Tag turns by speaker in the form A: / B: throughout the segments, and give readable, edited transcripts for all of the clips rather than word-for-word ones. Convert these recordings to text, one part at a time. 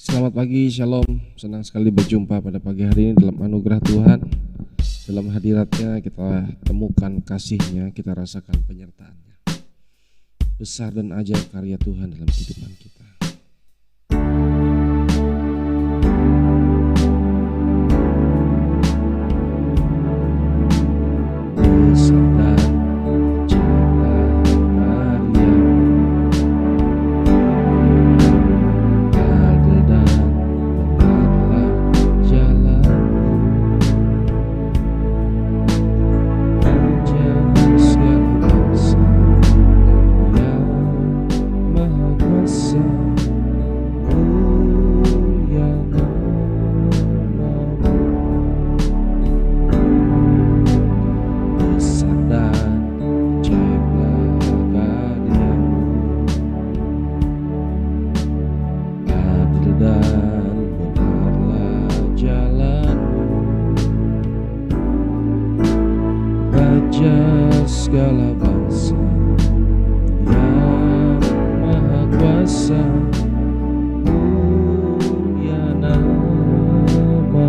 A: Selamat pagi, Shalom. Senang sekali berjumpa pada pagi hari ini dalam anugerah Tuhan. Dalam hadiratnya kita temukan kasih-Nya, kita rasakan penyertaan-Nya. Besar dan ajaib karya Tuhan dalam kehidupan kita. Segala bangsa yang maha kuasa, mulia nama-Mu.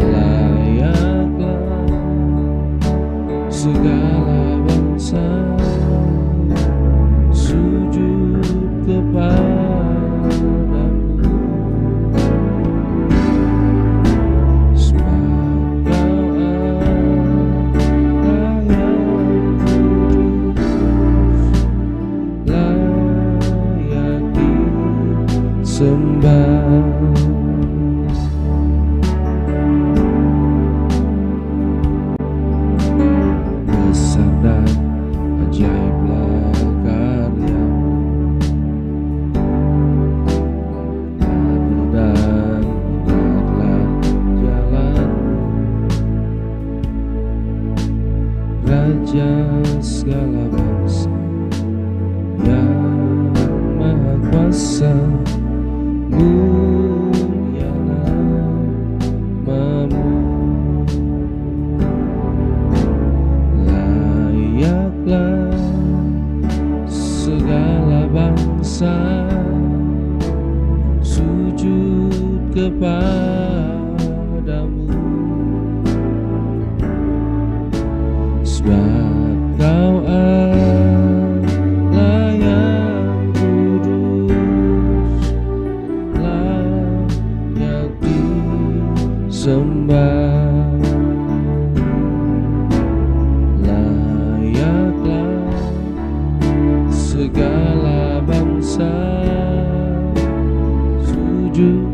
A: Layaklah segala bangsa sujud kepada sembah. Besar dan ajaiblah karya-Mu, adil dan benarlah jalan-Mu. Raja segala bangsa yang maha kuasa, mulia nama-Mu. Layaklah segala bangsa sujud kepada-Mu, sebab Kau Allah yang kudus, layak disembah. Layaklah segala bangsa sujud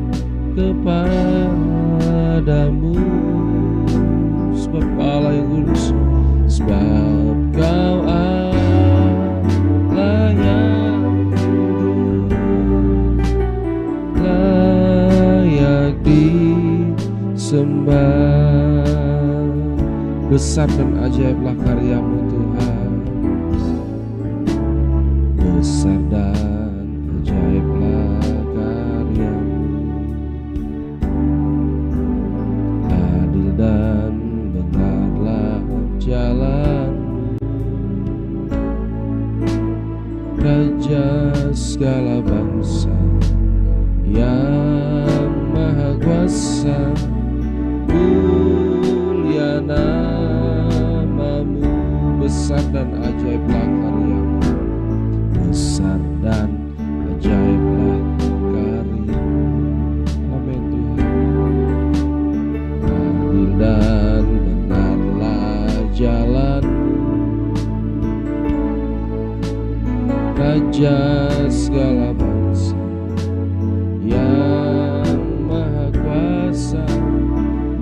A: kepada-Mu, sebab Allah yang kudus, sebab Kau Allah yang kudus, layak disembah. Besar dan ajaiblah karya-Mu Tuhan, besar dan ajaiblah karya-Mu, adil dan benarlah jalan-Mu. Raja segala bangsa yang maha kuasa, mulia nama-Mu. Besar dan ajaiblah karya-Mu, besar dan ajaiblah karya-Mu. Amin Tuhan. Adil dan benarlah jalan-Mu, Raja segala bangsa yang maha kuasa,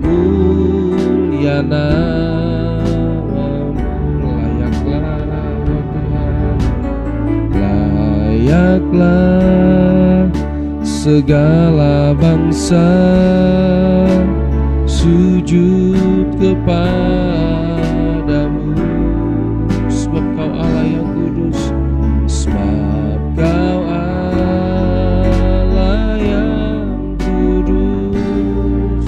A: mulia nama-Mu. Layaklah Tuhan, layaklah segala bangsa sujud kepada-Mu, sebab Kau Allah yang kudus, sebab Kau Allah yang kudus,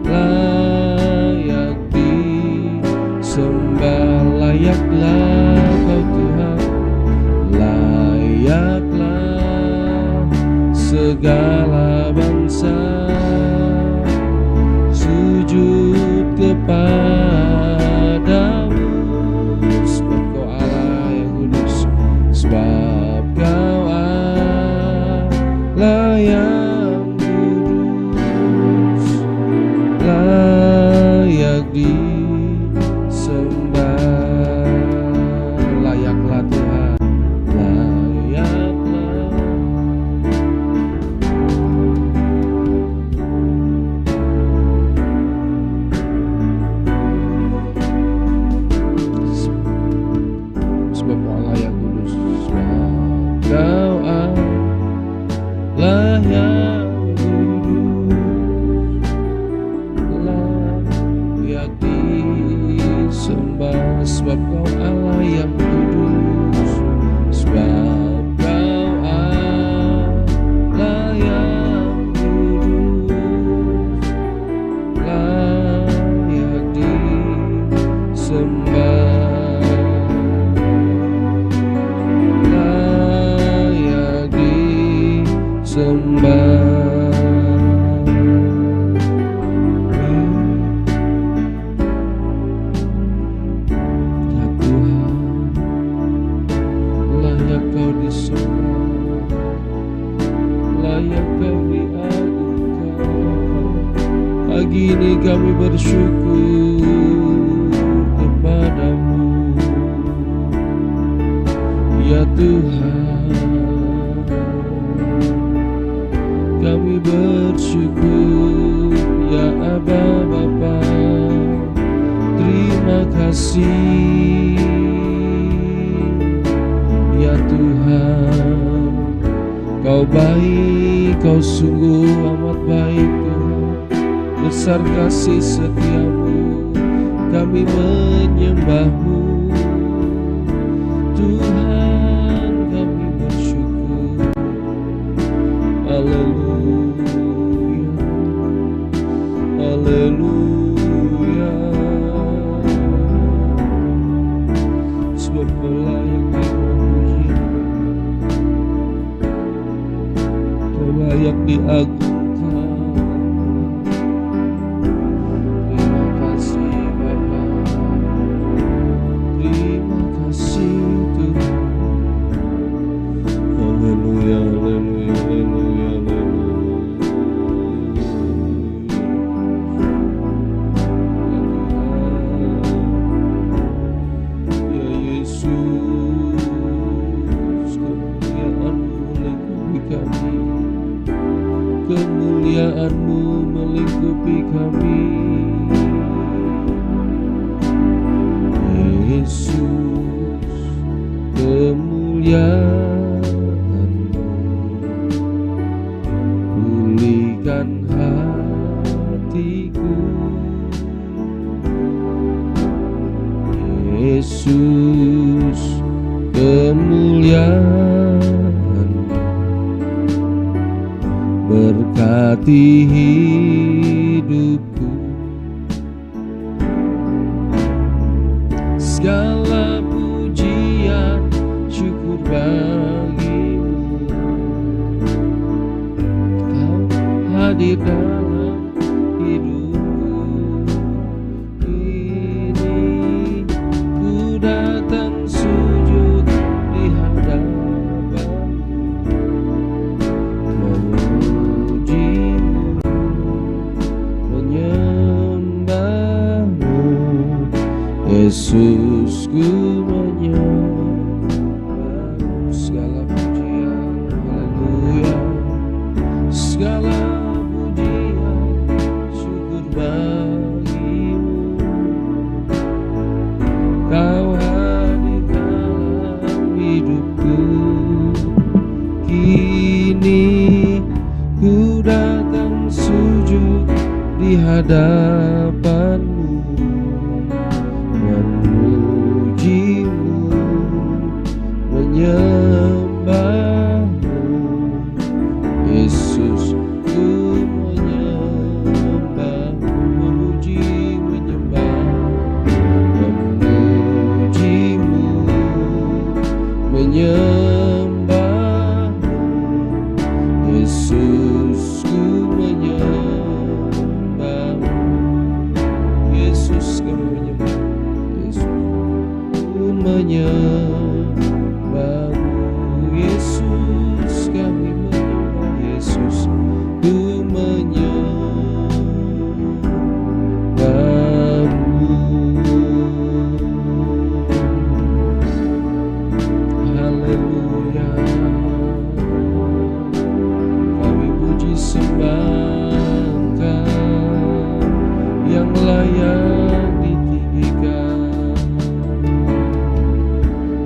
A: layak disembah. Layaklah Kau Tuhan, layak kini kami bersyukur kepadamu, ya Tuhan. Kami bersyukur, ya Aba Bapa. Terima kasih, ya Tuhan. Kau baik, Kau sungguh amat baik Tuhan. Besar kasih setiamu, kami menyembah-Mu Tuhan. Kami bersyukur. Haleluya, haleluya. Sebab Kau layak dipuji, Kau layak diagungkan. Terima kasih Bapa, terima kasih Tuhan. Haleluya, haleluya, haleluya, haleluya. Ya Yesus, kemuliaan-Mu melingkupi kami, kemuliaan-Mu melingkupi kami. Yesus, kemuliaan-Mu pulihkan hatiku. Yesus, kemuliaan-Mu berkati hidupku. Segala pujian syukur bagi-Mu. Kau hadir dalam hidupku. Ini ku datang sujud di hadapan-Mu, memuji-Mu, menyembah-Mu. Yesus, ku menyembah-Mu. Segala pujian, haleluya. Segala pujian syukur bagi-Mu. Kau hadir dalam hidupku. Kini ku datang sujud di hadapan-Mu, memuji-Mu, menyembah-Mu. Yesus, ku menyembah-Mu, memuji, menyembah, memuji-Mu, menyembah-Mu. Yesus, ku menyembah-Mu. Yesus, kami menyembah. Yesus, ku menyembah-Mu. Yesus, kami menyembah. Yesus, ku menyembah-Mu. Haleluya. Kami puji sembah Engkau yang layak ditinggikan.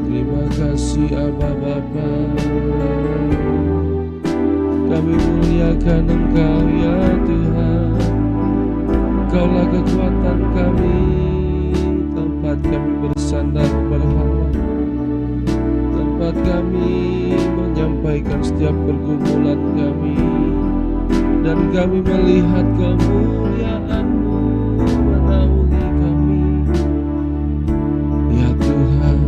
A: Terima kasih Aba Bapa. Kami muliakan Engkau ya Tuhan. Engkaulah kekuatan kami, tempat kami bersandar berhala, tempat kami menyampaikan setiap pergumulan kami, dan kami melihat kemuliaan-Mu menaungi kami ya Tuhan.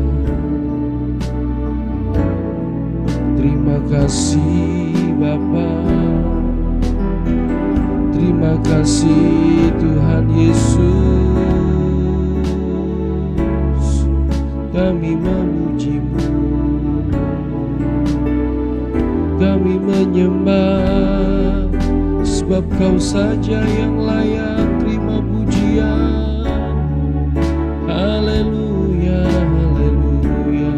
A: Terima kasih Bapa, terima kasih Tuhan Yesus. Kami memuji-Mu, kami menyembah, sebab sebab Kau saja yang layak terima pujian. Haleluya, haleluya.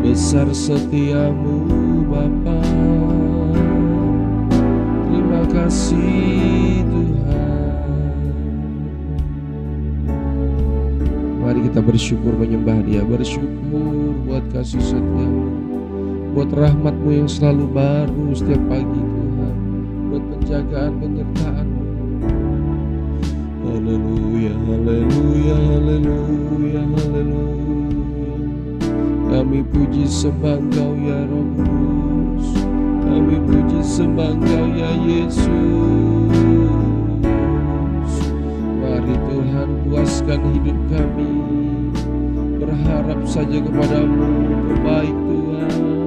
A: Besar setiamu Bapa, terima kasih Tuhan. Mari kita bersyukur menyembah Dia, bersyukur buat kasih setiamu, buat rahmat-Mu yang selalu baru setiap pagi Tuhan, buat penjagaan penyertaan-Mu. Haleluya, haleluya, haleluya, haleluya. Kami puji sembah Engkau ya Roh Kudus, kami puji sembah Engkau ya Yesus. Mari Tuhan puaskan hidup kami, berharap saja kepadamu, Kau baik Tuhan.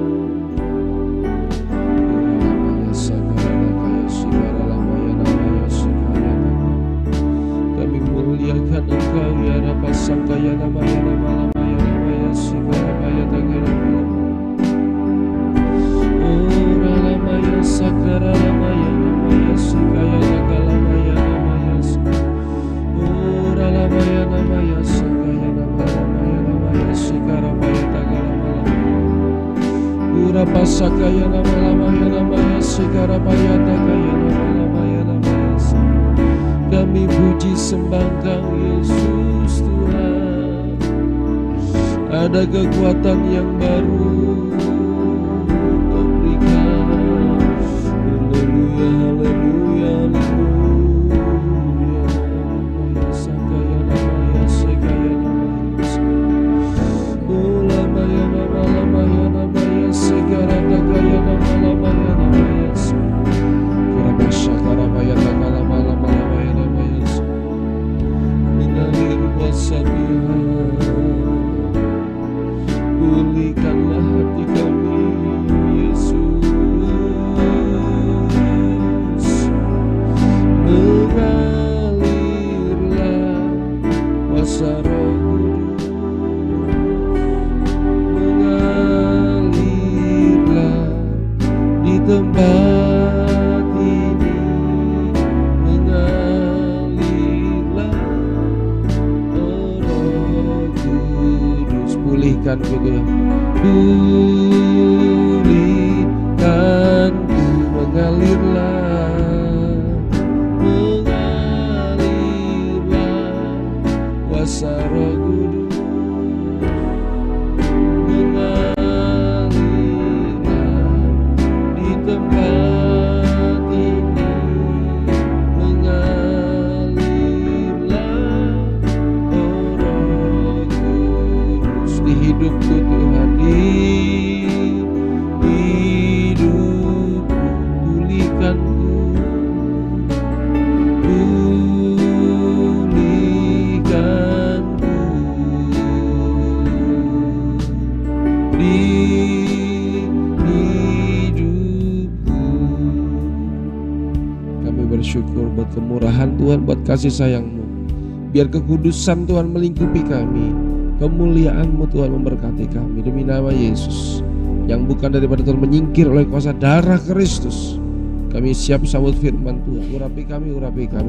A: Kami muliakan Engkau ya Rapa Sangkaya namanya nama lamaya Sikarabaya Tagarabaya. Ora lamaya Sakara lamaya namaya Sikaya Tagalamaya namaya. Ora lamaya namaya Sakaya namaya Sikarabaya Tagalamaya. Ura Pasakaya namaya Sikarabaya Tagaya namaya namaya. Kami puji sembah Engkau Yesus Tuhan. Ada kekuatan yang baru Kau berikan. Haleluya, haleluya, haleluya. Namaya Sakaya namaya Sekaya namaya. Lamaya namaya Segara Tagaya namaya namaya. Kurabasha Karabaya Tagalama lamaya namaya. Mengalir kuasa Tuhan, pulihkanlah hati kami Yesus. Mengalirlah kuasa Roh Kudus, mengalirlah di tempat ini, mengalirlah Roh Kudus. Pulihkan gitu, pulihkanku, mengalirlah kuasa Roh Kudus, mengalirlah di tempat ini, mengalirlah Roh Kudus di hidupku Tuhan, di hidupku, pulihkanku, pulihkanku di hidupku. Kami bersyukur buat kemurahan Tuhan, buat kasih sayang-Mu. Biar kekudusan Tuhan melingkupi kami, kemuliaan-Mu Tuhan memberkati kami. Demi nama Yesus, yang bukan daripada Tuhan menyingkir oleh kuasa darah Kristus. Kami siap sambut firman Tuhan. Urapi kami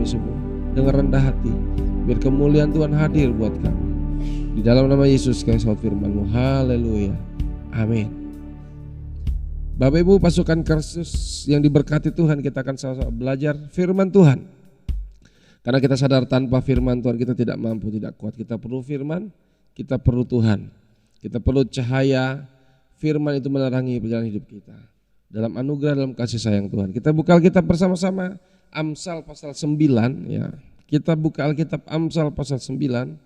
A: semua dengan rendah hati. Biar kemuliaan Tuhan hadir buat kami. Di dalam nama Yesus kami sambut firman-Mu. Haleluya, amin. Bapak Ibu pasukan Kristus yang diberkati Tuhan, kita akan sama-sama belajar firman Tuhan. Karena kita sadar tanpa firman Tuhan kita tidak mampu, tidak kuat. Kita perlu firman, kita perlu Tuhan. Kita perlu cahaya firman itu menerangi perjalanan hidup kita. Dalam anugerah, dalam kasih sayang Tuhan. Kita buka Alkitab bersama-sama, Amsal pasal 9 ya. Kita buka Alkitab Amsal pasal 9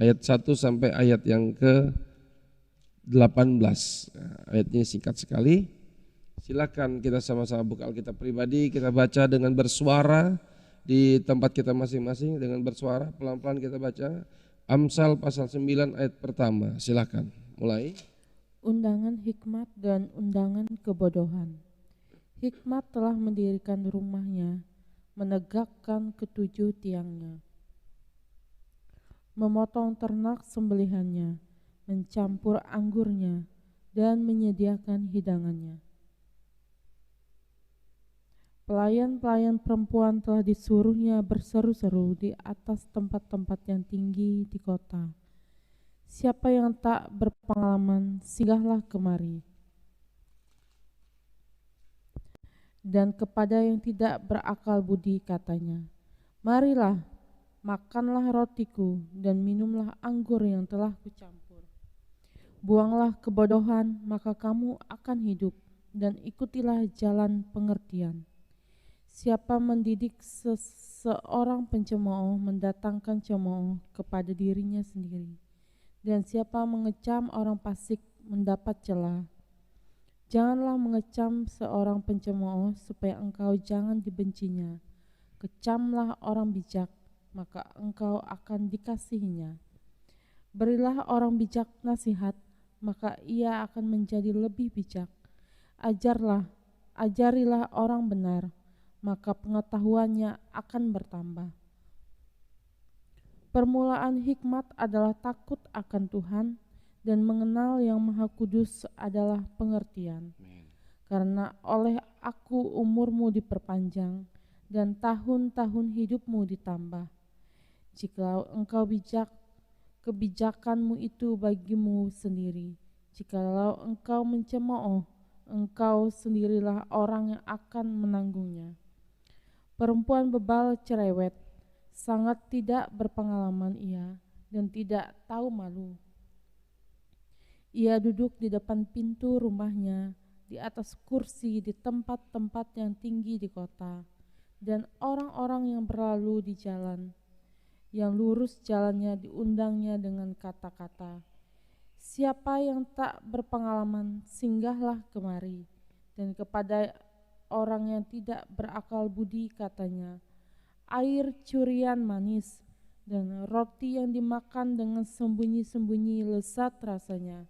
A: ayat 1 sampai ayat yang ke-18. Ayatnya singkat sekali. Silakan kita sama-sama buka Alkitab pribadi, kita baca dengan bersuara di tempat kita masing-masing, dengan bersuara pelan-pelan kita baca. Amsal pasal 9 ayat pertama. Silakan mulai.
B: Undangan hikmat dan undangan kebodohan. Hikmat telah mendirikan rumahnya, menegakkan ketujuh tiangnya, memotong ternak sembelihannya, mencampur anggurnya, dan menyediakan hidangannya. Pelayan-pelayan perempuan telah disuruhnya berseru-seru di atas tempat-tempat yang tinggi di kota. Siapa yang tak berpengalaman, singgahlah kemari. Dan kepada yang tidak berakal budi katanya, marilah, makanlah rotiku dan minumlah anggur yang telah kucampur. Buanglah kebodohan, maka kamu akan hidup, dan ikutilah jalan pengertian. Siapa mendidik seorang pencemooh mendatangkan cemooh kepada dirinya sendiri, dan siapa mengecam orang fasik mendapat celah. Janganlah mengecam seorang pencemooh supaya engkau jangan dibencinya. Kecamlah orang bijak, maka engkau akan dikasihinya. Berilah orang bijak nasihat, maka ia akan menjadi lebih bijak. Ajarilah orang benar, maka pengetahuannya akan bertambah. Permulaan hikmat adalah takut akan Tuhan, dan mengenal Yang Maha Kudus adalah pengertian. Karena oleh aku umurmu diperpanjang, dan tahun-tahun hidupmu ditambah. Jikalau engkau bijak, kebijakanmu itu bagimu sendiri. Jikalau engkau mencemooh, engkau sendirilah orang yang akan menanggungnya. Perempuan bebal cerewet, sangat tidak berpengalaman ia, dan tidak tahu malu. Ia duduk di depan pintu rumahnya, di atas kursi di tempat-tempat yang tinggi di kota, dan orang-orang yang berlalu di jalan, yang lurus jalannya diundangnya dengan kata-kata, siapa yang tak berpengalaman, singgahlah kemari. Dan kepada orang yang tidak berakal budi katanya, air curian manis, dan roti yang dimakan dengan sembunyi-sembunyi lezat rasanya.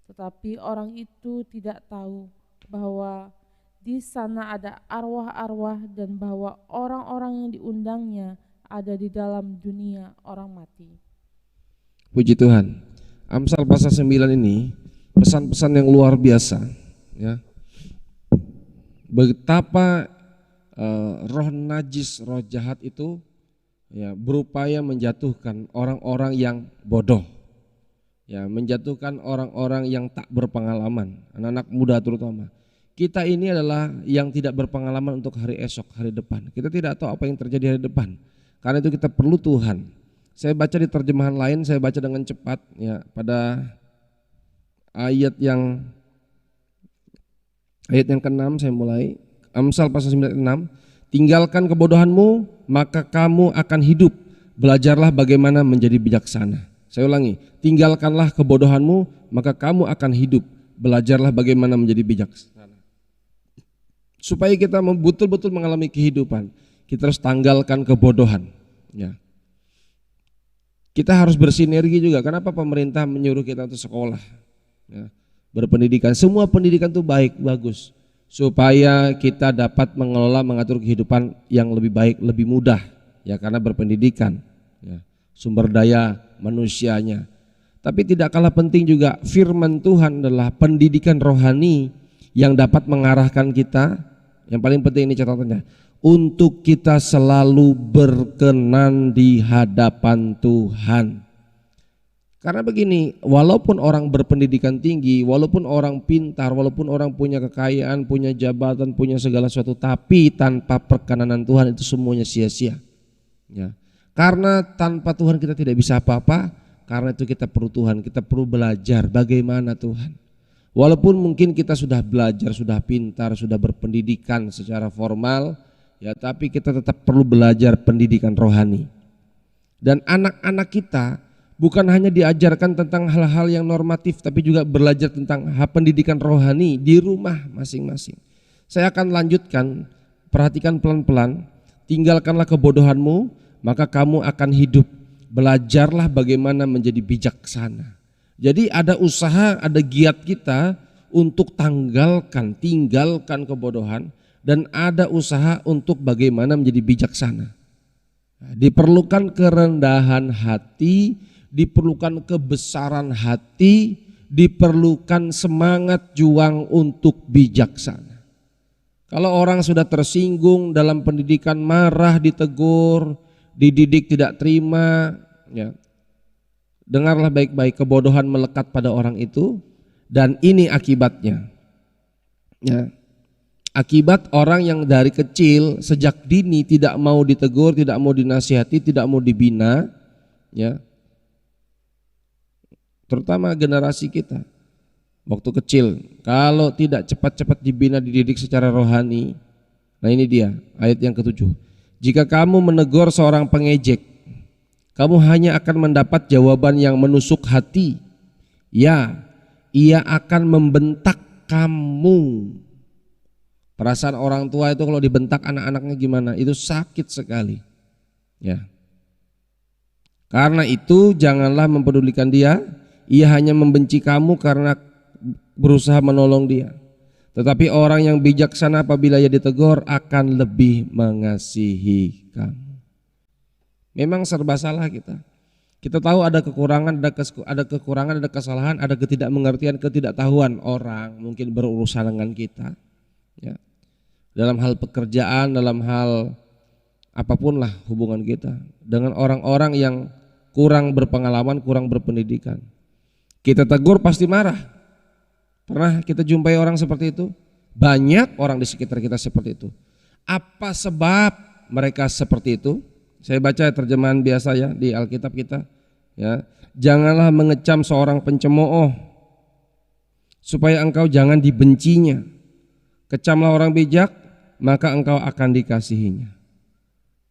B: Tetapi orang itu tidak tahu bahwa di sana ada arwah-arwah dan bahwa orang-orang yang diundangnya ada di dalam dunia orang mati.
A: Puji Tuhan. Amsal pasal 9 ini pesan-pesan yang luar biasa, ya. Betapa roh najis, roh jahat itu ya berupaya menjatuhkan orang-orang yang bodoh, ya, menjatuhkan orang-orang yang tak berpengalaman, anak-anak muda terutama. Kita ini adalah yang tidak berpengalaman untuk hari esok, hari depan. Kita tidak tahu apa yang terjadi hari depan. Karena itu kita perlu Tuhan. Saya baca di terjemahan lain, saya baca dengan cepat, ya, pada ayat yang ke-6 saya mulai. Amsal pasal 9 ayat 6. Tinggalkan kebodohanmu, maka kamu akan hidup. Belajarlah bagaimana menjadi bijaksana. Saya ulangi, tinggalkanlah kebodohanmu, maka kamu akan hidup. Belajarlah bagaimana menjadi bijaksana. Supaya kita betul-betul mengalami kehidupan, kita harus tanggalkan kebodohan, ya. Kita harus bersinergi juga. Kenapa pemerintah menyuruh kita untuk sekolah, ya, berpendidikan? Semua pendidikan itu baik, bagus, supaya kita dapat mengelola, mengatur kehidupan yang lebih baik, lebih mudah, ya, karena berpendidikan, ya, sumber daya manusianya. Tapi tidak kalah penting juga firman Tuhan adalah pendidikan rohani yang dapat mengarahkan kita. Yang paling penting ini catatannya, untuk kita selalu berkenan di hadapan Tuhan. Karena begini, walaupun orang berpendidikan tinggi, walaupun orang pintar, walaupun orang punya kekayaan, punya jabatan, punya segala sesuatu, tapi tanpa perkenanan Tuhan itu semuanya sia-sia, ya. Karena tanpa Tuhan kita tidak bisa apa-apa. Karena itu kita perlu Tuhan, kita perlu belajar bagaimana Tuhan. Walaupun mungkin kita sudah belajar, sudah pintar, sudah berpendidikan secara formal, ya, tapi kita tetap perlu belajar pendidikan rohani. Dan anak-anak kita bukan hanya diajarkan tentang hal-hal yang normatif, tapi juga belajar tentang pendidikan rohani di rumah masing-masing. Saya akan lanjutkan, perhatikan pelan-pelan. Tinggalkanlah kebodohanmu, maka kamu akan hidup. Belajarlah bagaimana menjadi bijaksana. Jadi ada usaha, ada giat kita untuk tinggalkan kebodohan, dan ada usaha untuk bagaimana menjadi bijaksana. Diperlukan kerendahan hati, diperlukan kebesaran hati, diperlukan semangat juang untuk bijaksana. Kalau orang sudah tersinggung dalam pendidikan, marah, ditegur, dididik tidak terima, ya, dengarlah baik-baik, kebodohan melekat pada orang itu dan ini akibatnya. Ya. Akibat orang yang dari kecil sejak dini tidak mau ditegur, tidak mau dinasihati, tidak mau dibina, ya. Terutama generasi kita waktu kecil, kalau tidak cepat-cepat dibina, dididik secara rohani. Nah ini dia ayat yang ke-7. Jika kamu menegur seorang pengejek, kamu hanya akan mendapat jawaban yang menusuk hati. Ya, ia akan membentak kamu. Perasaan orang tua itu kalau dibentak anak-anaknya gimana? Itu sakit sekali. Ya. Karena itu janganlah mempedulikan dia. Ia hanya membenci kamu karena berusaha menolong dia. Tetapi orang yang bijaksana apabila ia ditegur akan lebih mengasihi kamu. Memang serba salah kita. Kita tahu ada kekurangan, ada kesalahan, ada ketidakmengertian, ketidaktahuan orang mungkin berurusan dengan kita. Ya. Dalam hal pekerjaan, dalam hal apapun lah hubungan kita dengan orang-orang yang kurang berpengalaman, kurang berpendidikan. Kita tegur pasti marah. Pernah kita jumpai orang seperti itu? Banyak orang di sekitar kita seperti itu. Apa sebab mereka seperti itu? Saya baca terjemahan biasa ya di Alkitab kita. Ya, janganlah mengecam seorang pencemooh supaya engkau jangan dibencinya. Kecamlah orang bijak, maka engkau akan dikasihinya.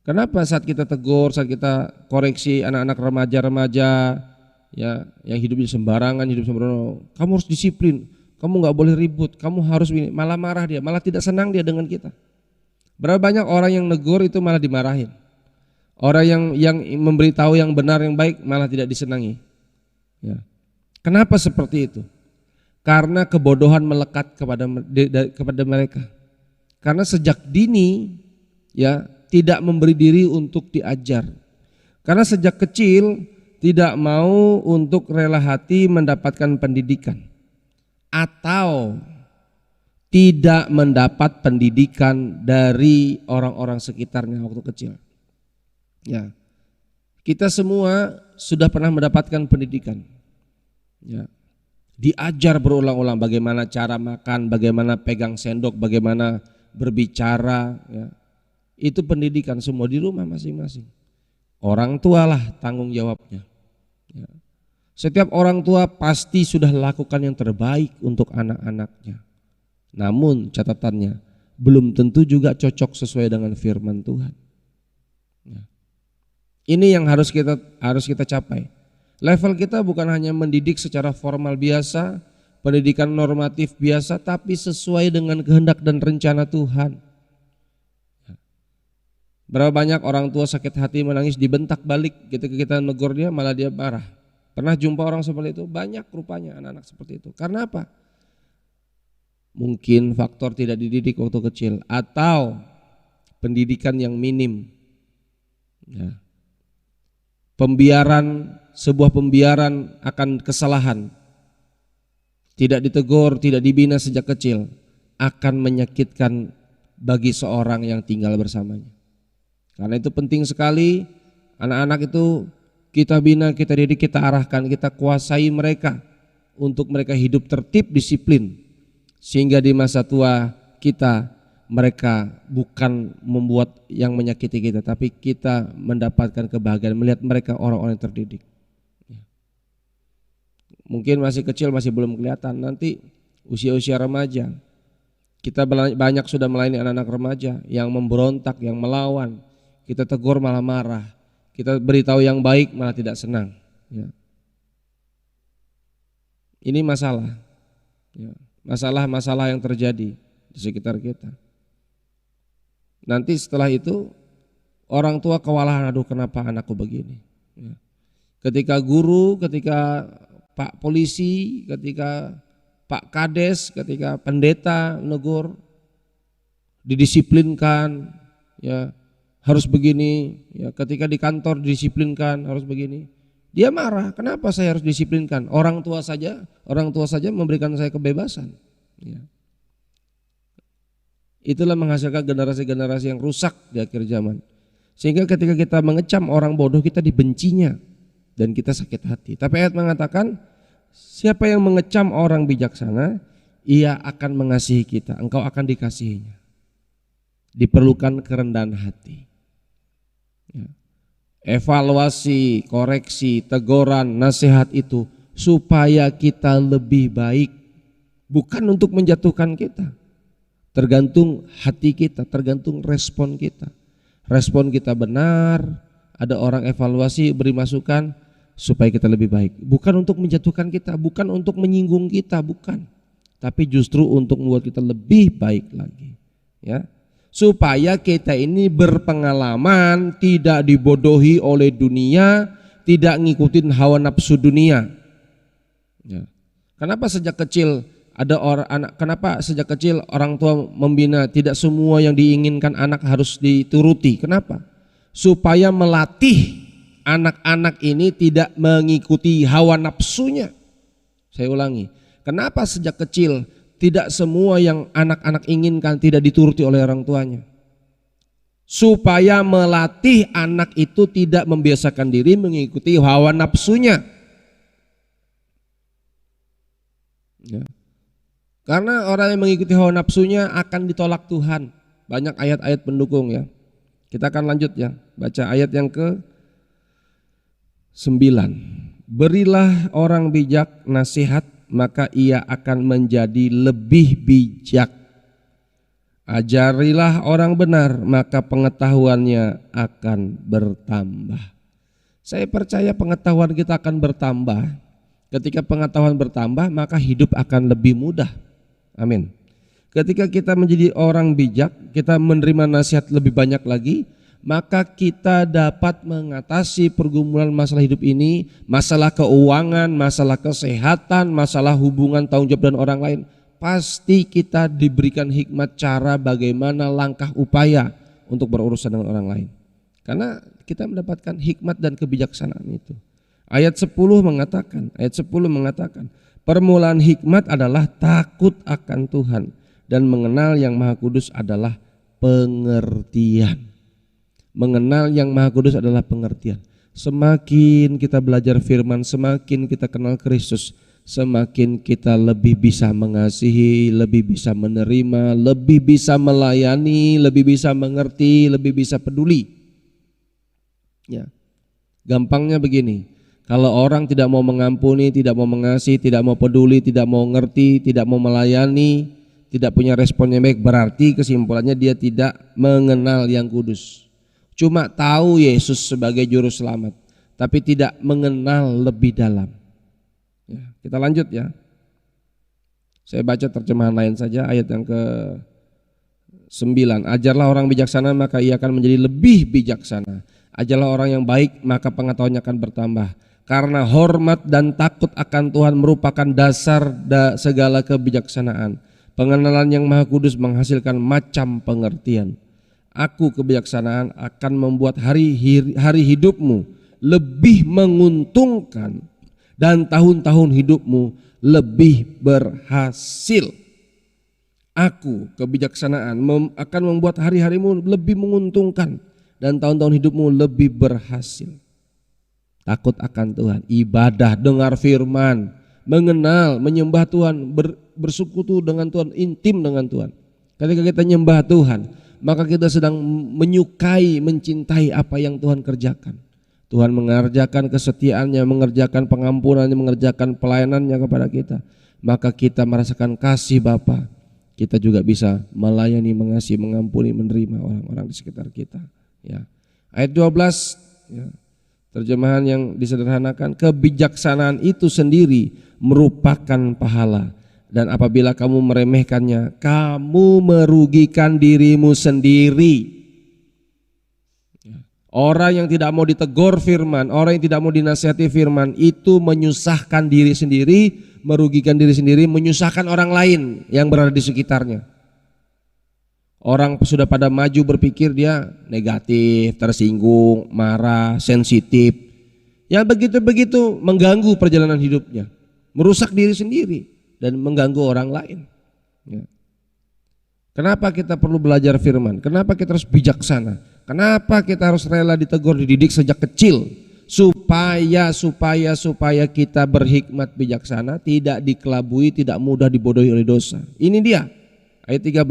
A: Kenapa saat kita tegur, saat kita koreksi anak-anak remaja-remaja ya yang hidupnya sembarangan, hidup sembrono, kamu harus disiplin, kamu nggak boleh ribut, kamu harus ini, malah marah dia, malah tidak senang dia dengan kita. Berapa banyak orang yang negur itu malah dimarahin. Orang yang memberitahu yang benar yang baik malah tidak disenangi. Ya. Kenapa seperti itu? Karena kebodohan melekat kepada mereka. Karena sejak dini ya tidak memberi diri untuk diajar. Karena sejak kecil tidak mau untuk rela hati mendapatkan pendidikan atau tidak mendapat pendidikan dari orang-orang sekitarnya waktu kecil. Ya. Kita semua sudah pernah mendapatkan pendidikan. Ya. Diajar berulang-ulang bagaimana cara makan, bagaimana pegang sendok, bagaimana berbicara, ya. Itu pendidikan semua di rumah masing-masing. Orang tua lah tanggung jawabnya. Ya. Setiap orang tua pasti sudah lakukan yang terbaik untuk anak-anaknya. Namun catatannya belum tentu juga cocok sesuai dengan firman Tuhan. Ya. Ini yang harus kita capai. Level kita bukan hanya mendidik secara formal biasa, pendidikan normatif biasa, tapi sesuai dengan kehendak dan rencana Tuhan. Berapa banyak orang tua sakit hati menangis dibentak balik ketika kita negur dia malah dia marah. Pernah jumpa orang seperti itu? Banyak rupanya anak-anak seperti itu. Karena apa? Mungkin faktor tidak dididik waktu kecil atau pendidikan yang minim. Ya. Sebuah pembiaran akan kesalahan, tidak ditegur, tidak dibina sejak kecil akan menyakitkan bagi seorang yang tinggal bersamanya. Karena itu penting sekali anak-anak itu kita bina, kita didik, kita arahkan, kita kuasai mereka untuk mereka hidup tertib, disiplin, sehingga di masa tua mereka bukan membuat yang menyakiti kita, tapi kita mendapatkan kebahagiaan melihat mereka orang-orang yang terdidik. Mungkin masih kecil, masih belum kelihatan, nanti usia-usia remaja kita banyak sudah melayani anak-anak remaja yang memberontak, yang melawan. Kita tegur malah marah, kita beritahu yang baik malah tidak senang. Ya. Ini masalah, ya. Masalah-masalah yang terjadi di sekitar kita. Nanti setelah itu orang tua kewalahan, aduh kenapa anakku begini. Ya. Ketika guru, ketika Pak polisi, ketika Pak Kades, ketika pendeta negur, didisiplinkan, ya harus begini. Ya, ketika di kantor didisiplinkan harus begini. Dia marah, kenapa saya harus disiplinkan? Orang tua saja memberikan saya kebebasan. Ya. Itulah menghasilkan generasi-generasi yang rusak di akhir zaman. Sehingga ketika kita mengecam orang bodoh, kita dibencinya dan kita sakit hati. Tapi ayat mengatakan, siapa yang mengecam orang bijaksana, ia akan mengasihi kita, engkau akan dikasihinya. Diperlukan kerendahan hati. Ya. Evaluasi, koreksi, teguran, nasihat itu supaya kita lebih baik, bukan untuk menjatuhkan kita. Tergantung hati kita, tergantung respon kita. Respon kita benar, ada orang evaluasi, beri masukan supaya kita lebih baik. Bukan untuk menjatuhkan kita, bukan untuk menyinggung kita, bukan. Tapi justru untuk membuat kita lebih baik lagi. Ya. Supaya kita ini berpengalaman, tidak dibodohi oleh dunia, tidak ngikutin hawa nafsu dunia. Ya. Kenapa sejak kecil kenapa sejak kecil orang tua membina tidak semua yang diinginkan anak harus dituruti? Kenapa? Supaya melatih anak-anak ini tidak mengikuti hawa nafsunya. Saya ulangi, kenapa sejak kecil tidak semua yang anak-anak inginkan tidak dituruti oleh orang tuanya? Supaya melatih anak itu tidak membiasakan diri mengikuti hawa nafsunya. Ya. Karena orang yang mengikuti hawa nafsunya akan ditolak Tuhan. Banyak ayat-ayat pendukung ya. Kita akan lanjut ya. Baca ayat yang ke-9. Berilah orang bijak nasihat, maka ia akan menjadi lebih bijak. Ajarilah orang benar, maka pengetahuannya akan bertambah. Saya percaya pengetahuan kita akan bertambah. Ketika pengetahuan bertambah, maka hidup akan lebih mudah. Amin. Ketika kita menjadi orang bijak, kita menerima nasihat lebih banyak lagi, maka kita dapat mengatasi pergumulan masalah hidup ini, masalah keuangan, masalah kesehatan, masalah hubungan tanggung jawab dan orang lain. Pasti kita diberikan hikmat cara bagaimana langkah upaya untuk berurusan dengan orang lain. Karena kita mendapatkan hikmat dan kebijaksanaan itu. Ayat 10 mengatakan, permulaan hikmat adalah takut akan Tuhan, dan mengenal yang Maha Kudus adalah pengertian. Mengenal yang Maha Kudus adalah pengertian. Semakin kita belajar firman, semakin kita kenal Kristus, semakin kita lebih bisa mengasihi, lebih bisa menerima, lebih bisa melayani, lebih bisa mengerti, lebih bisa peduli. Ya. Gampangnya begini. Kalau orang tidak mau mengampuni, tidak mau mengasihi, tidak mau peduli, tidak mau ngerti, tidak mau melayani, tidak punya respon yang baik, berarti kesimpulannya dia tidak mengenal yang kudus. Cuma tahu Yesus sebagai juru selamat, tapi tidak mengenal lebih dalam. Ya, kita lanjut ya. Saya baca terjemahan lain saja, ayat yang ke-9. Ajarlah orang bijaksana, maka ia akan menjadi lebih bijaksana. Ajarlah orang yang baik, maka pengetahuannya akan bertambah. Karena hormat dan takut akan Tuhan merupakan dasar segala kebijaksanaan. Pengenalan yang Maha Kudus menghasilkan macam pengertian. Aku kebijaksanaan akan membuat hari hidupmu lebih menguntungkan dan tahun-tahun hidupmu lebih berhasil. Aku kebijaksanaan akan membuat hari-harimu lebih menguntungkan dan tahun-tahun hidupmu lebih berhasil. Takut akan Tuhan, ibadah, dengar firman, mengenal, menyembah Tuhan, bersekutu dengan Tuhan, intim dengan Tuhan. Ketika kita nyembah Tuhan, maka kita sedang menyukai, mencintai apa yang Tuhan kerjakan. Tuhan mengerjakan kesetiaannya, mengerjakan pengampunannya, mengerjakan pelayanannya kepada kita. Maka kita merasakan kasih Bapa. Kita juga bisa melayani, mengasihi, mengampuni, menerima orang-orang di sekitar kita. Ya. Ayat 12 ya. Terjemahan yang disederhanakan, kebijaksanaan itu sendiri merupakan pahala, dan apabila kamu meremehkannya, kamu merugikan dirimu sendiri. Orang yang tidak mau ditegur firman, orang yang tidak mau dinasihati firman, itu menyusahkan diri sendiri, merugikan diri sendiri, menyusahkan orang lain yang berada di sekitarnya. Orang sudah pada maju berpikir dia negatif, tersinggung, marah, sensitif. Ya begitu-begitu mengganggu perjalanan hidupnya, merusak diri sendiri dan mengganggu orang lain. Ya. Kenapa kita perlu belajar firman? Kenapa kita harus bijaksana? Kenapa kita harus rela ditegur, dididik sejak kecil? Supaya kita berhikmat bijaksana, tidak dikelabui, tidak mudah dibodohi oleh dosa. Ini dia ayat 13.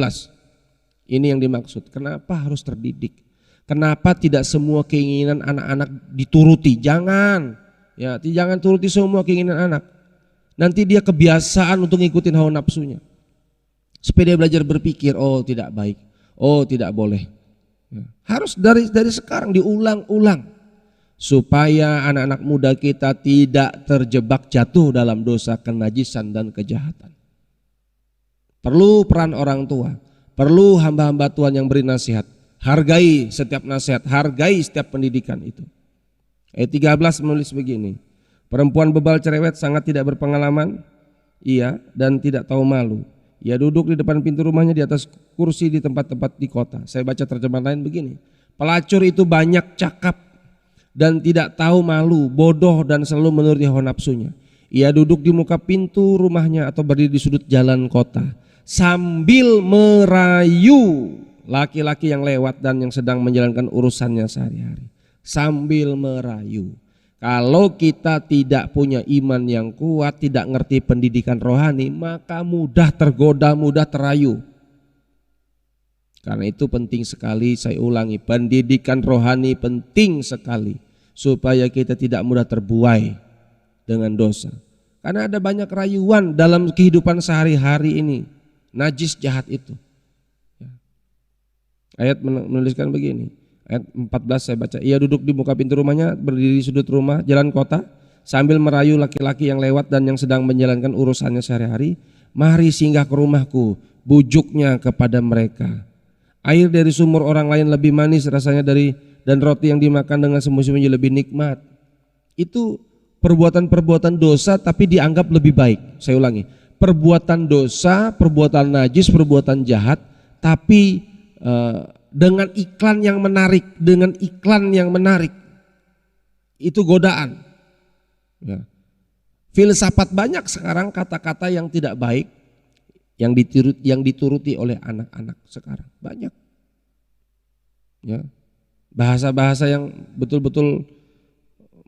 A: Ini yang dimaksud. Kenapa harus terdidik? Kenapa tidak semua keinginan anak-anak dituruti? Jangan. Ya, jangan turuti semua keinginan anak. Nanti dia kebiasaan untuk ngikutin hawa nafsunya. Supaya dia belajar berpikir, oh tidak baik, oh tidak boleh. Ya. Harus dari sekarang diulang-ulang supaya anak-anak muda kita tidak terjebak jatuh dalam dosa kenajisan dan kejahatan. Perlu peran orang tua, perlu hamba-hamba Tuhan yang beri nasihat. Hargai setiap nasihat, hargai setiap pendidikan itu. Ayat 13 menulis begini, perempuan bebal cerewet sangat tidak berpengalaman, iya, dan tidak tahu malu. Ia duduk di depan pintu rumahnya di atas kursi di tempat-tempat di kota. Saya baca terjemahan lain begini, pelacur itu banyak cakap dan tidak tahu malu, bodoh dan selalu menuruti hawa nafsunya. Ia duduk di muka pintu rumahnya atau berdiri di sudut jalan kota sambil merayu laki-laki yang lewat dan yang sedang menjalankan urusannya sehari-hari. Sambil merayu. Kalau kita tidak punya iman yang kuat, tidak ngerti pendidikan rohani, maka mudah tergoda, mudah terayu. Karena itu penting sekali, saya ulangi, pendidikan rohani penting sekali supaya kita tidak mudah terbuai dengan dosa. Karena ada banyak rayuan dalam kehidupan sehari-hari ini, najis jahat itu. Ayat menuliskan begini. Ayat 14 saya baca, ia duduk di muka pintu rumahnya, berdiri di sudut rumah, jalan kota, sambil merayu laki-laki yang lewat dan yang sedang menjalankan urusannya sehari-hari. Mari singgah ke rumahku, bujuknya kepada mereka. Air dari sumur orang lain lebih manis rasanya dan roti yang dimakan dengan sembunyi-sembunyi lebih nikmat. Itu perbuatan-perbuatan dosa tapi dianggap lebih baik. Saya ulangi, perbuatan dosa, perbuatan najis, perbuatan jahat, tapi dengan iklan yang menarik, itu godaan. Ya. Filsafat banyak sekarang kata-kata yang tidak baik yang dituruti oleh anak-anak sekarang banyak. Ya. Bahasa-bahasa yang betul-betul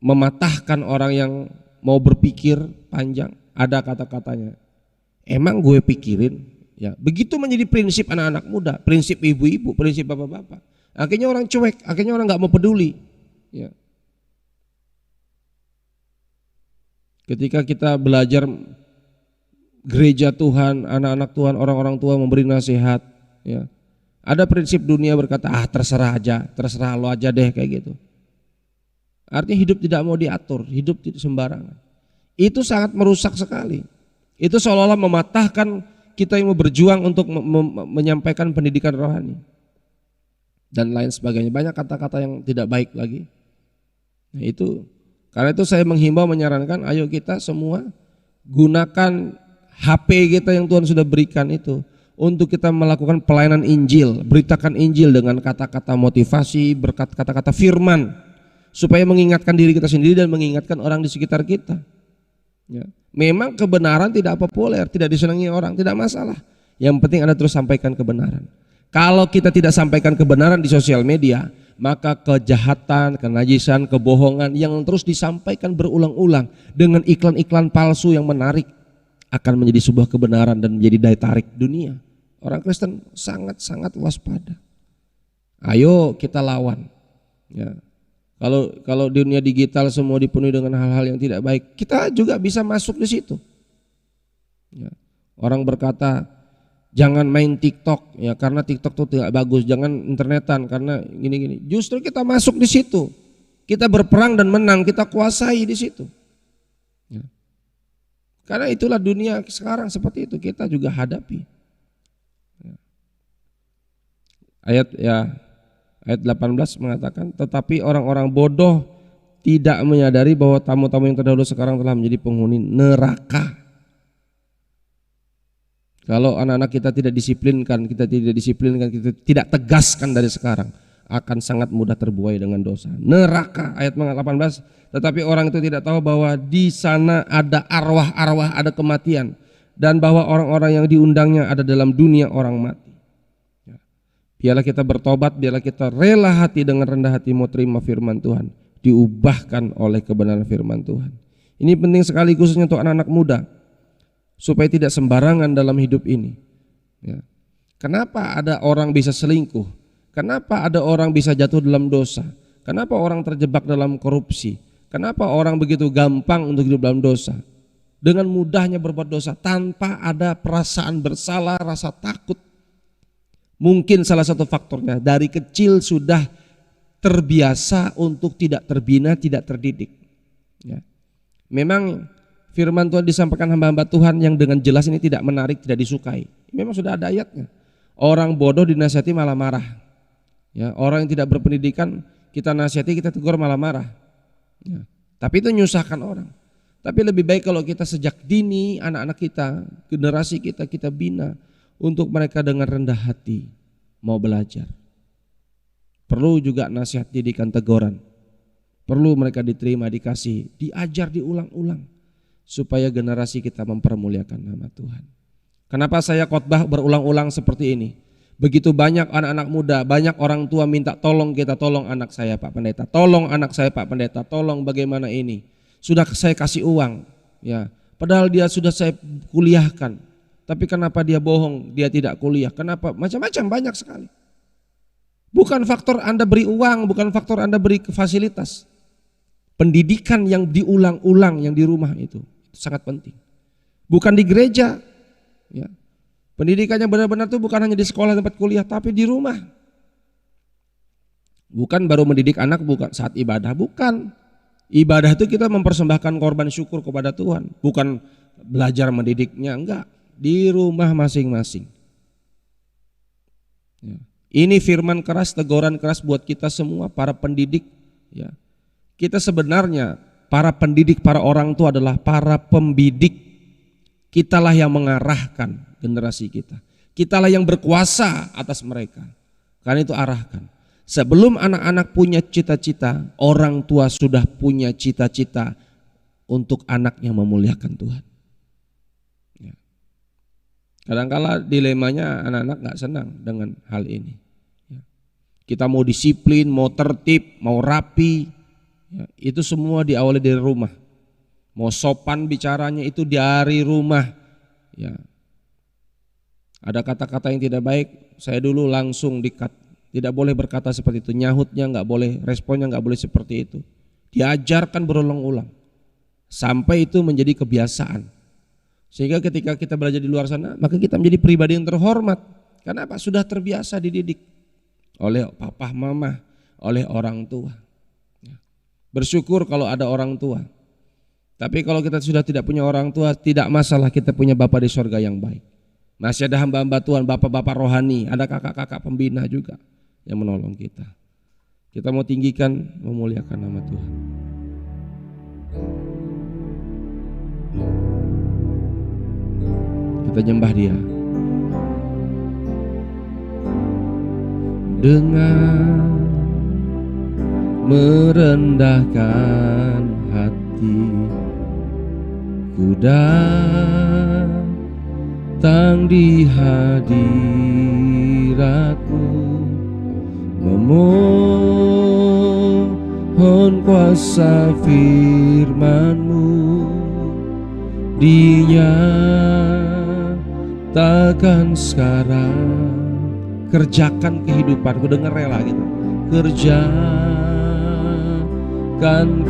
A: mematahkan orang yang mau berpikir panjang. Ada kata-katanya. Emang gue pikirin? Ya, begitu menjadi prinsip anak-anak muda, prinsip ibu-ibu, prinsip bapak-bapak. Akhirnya orang cuek, akhirnya orang nggak mau peduli. Ya. Ketika kita belajar gereja Tuhan, anak-anak Tuhan, orang-orang tua memberi nasihat, ya. Ada prinsip dunia berkata, terserah lo aja deh kayak gitu. Artinya hidup tidak mau diatur, hidup tidak sembarangan. Itu sangat merusak sekali. Itu seolah-olah mematahkan kita yang mau berjuang untuk menyampaikan pendidikan rohani dan lain sebagainya. Banyak kata-kata yang tidak baik lagi. Nah, itu karena itu saya menghimbau, menyarankan, ayo kita semua gunakan HP kita yang Tuhan sudah berikan itu untuk kita melakukan pelayanan Injil, beritakan Injil dengan kata-kata motivasi, berkat kata-kata firman, supaya mengingatkan diri kita sendiri dan mengingatkan orang di sekitar kita. Ya. Memang kebenaran tidak populer, tidak disenangi orang, tidak masalah. Yang penting Anda terus sampaikan kebenaran. Kalau kita tidak sampaikan kebenaran di sosial media, maka kejahatan, kenajisan, kebohongan yang terus disampaikan berulang-ulang dengan iklan-iklan palsu yang menarik akan menjadi sebuah kebenaran dan menjadi daya tarik dunia. Orang Kristen sangat-sangat waspada. Ayo kita lawan. Ya. Kalau dunia digital semua dipenuhi dengan hal-hal yang tidak baik, kita juga bisa masuk di situ. Ya. Orang berkata jangan main TikTok ya karena TikTok itu tidak bagus, jangan internetan karena gini-gini. Justru kita masuk di situ, kita berperang dan menang, kita kuasai di situ. Ya. Karena itulah dunia sekarang seperti itu, kita juga hadapi. Ya. Ayat 18 mengatakan, tetapi orang-orang bodoh tidak menyadari bahwa tamu-tamu yang terdahulu sekarang telah menjadi penghuni neraka. Kalau anak-anak kita tidak disiplinkan, kita tidak tegaskan dari sekarang, akan sangat mudah terbuai dengan dosa. Neraka, ayat 18, tetapi orang itu tidak tahu bahwa di sana ada arwah-arwah, ada kematian, dan bahwa orang-orang yang diundangnya ada dalam dunia orang mati. Biarlah kita bertobat, biarlah kita rela hati dengan rendah hati mau terima firman Tuhan, diubahkan oleh kebenaran firman Tuhan. Ini penting sekali khususnya untuk anak-anak muda, supaya tidak sembarangan dalam hidup ini. Ya. Kenapa ada orang bisa selingkuh? Kenapa ada orang bisa jatuh dalam dosa? Kenapa orang terjebak dalam korupsi? Kenapa orang begitu gampang untuk hidup dalam dosa? Dengan mudahnya berbuat dosa tanpa ada perasaan bersalah, rasa takut. Mungkin salah satu faktornya dari kecil sudah terbiasa untuk tidak terbina, tidak terdidik. Ya. Memang firman Tuhan disampaikan hamba-hamba Tuhan yang dengan jelas ini tidak menarik, tidak disukai. Memang sudah ada ayatnya. Orang bodoh dinasihati malah marah. Ya, orang yang tidak berpendidikan kita nasihati, kita tegur malah marah. Ya. Tapi itu menyusahkan orang. Tapi lebih baik kalau kita sejak dini anak-anak kita, generasi kita bina untuk mereka dengan rendah hati mau belajar. Perlu juga nasihat, didikan, teguran. Perlu mereka diterima, dikasih, diajar, diulang-ulang supaya generasi kita mempermuliakan nama Tuhan. Kenapa saya khotbah berulang-ulang seperti ini? Begitu banyak anak-anak muda, banyak orang tua minta tolong kita, tolong anak saya Pak Pendeta, tolong anak saya Pak Pendeta, tolong bagaimana ini. Sudah saya kasih uang, ya. Padahal dia sudah saya kuliahkan. Tapi kenapa dia bohong? Dia tidak kuliah. Kenapa? Macam-macam, banyak sekali. Bukan faktor Anda beri uang, bukan faktor Anda beri fasilitas. Pendidikan yang diulang-ulang yang di rumah itu sangat penting. Bukan di gereja, ya. Pendidikan yang benar-benar itu bukan hanya di sekolah tempat kuliah, tapi di rumah. Bukan baru mendidik anak bukan saat ibadah, bukan. Ibadah itu kita mempersembahkan korban syukur kepada Tuhan, bukan belajar mendidiknya, enggak, di rumah masing-masing. Ya. Ini firman keras, teguran keras buat kita semua para pendidik. Ya. Kita sebenarnya para pendidik, para orang tua adalah para pembidik. Kitalah yang mengarahkan generasi kita. Kitalah yang berkuasa atas mereka. Karena itu arahkan. Sebelum anak-anak punya cita-cita, orang tua sudah punya cita-cita untuk anaknya memuliakan Tuhan. Ya. Kadang-kala dilemanya anak-anak gak senang dengan hal ini. Ya. Kita mau disiplin, mau tertib, mau rapi, ya, itu semua diawali dari rumah. Mau sopan bicaranya itu dari rumah. Ya. Ada kata-kata yang tidak baik, saya dulu langsung di-cut. Tidak boleh berkata seperti itu, nyahutnya nggak boleh, responnya nggak boleh seperti itu. Diajarkan berulang-ulang sampai itu menjadi kebiasaan. Sehingga ketika kita belajar di luar sana, maka kita menjadi pribadi yang terhormat. Karena apa? Sudah terbiasa dididik oleh papa, mama, oleh orang tua. Bersyukur kalau ada orang tua. Tapi kalau kita sudah tidak punya orang tua, tidak masalah, kita punya Bapa di sorga yang baik. Masih ada hamba-hamba Tuhan, bapak-bapak rohani, ada kakak-kakak pembina juga yang menolong kita. Kita mau tinggikan, memuliakan nama Tuhan. Kita nyembah Dia dengan merendahkan hati. Ku datang di hadirat-Mu, memohon kuasa firman-Mu, dinyatakan sekarang. Kerjakan kehidupanku dengan rela gitu. Kerjakan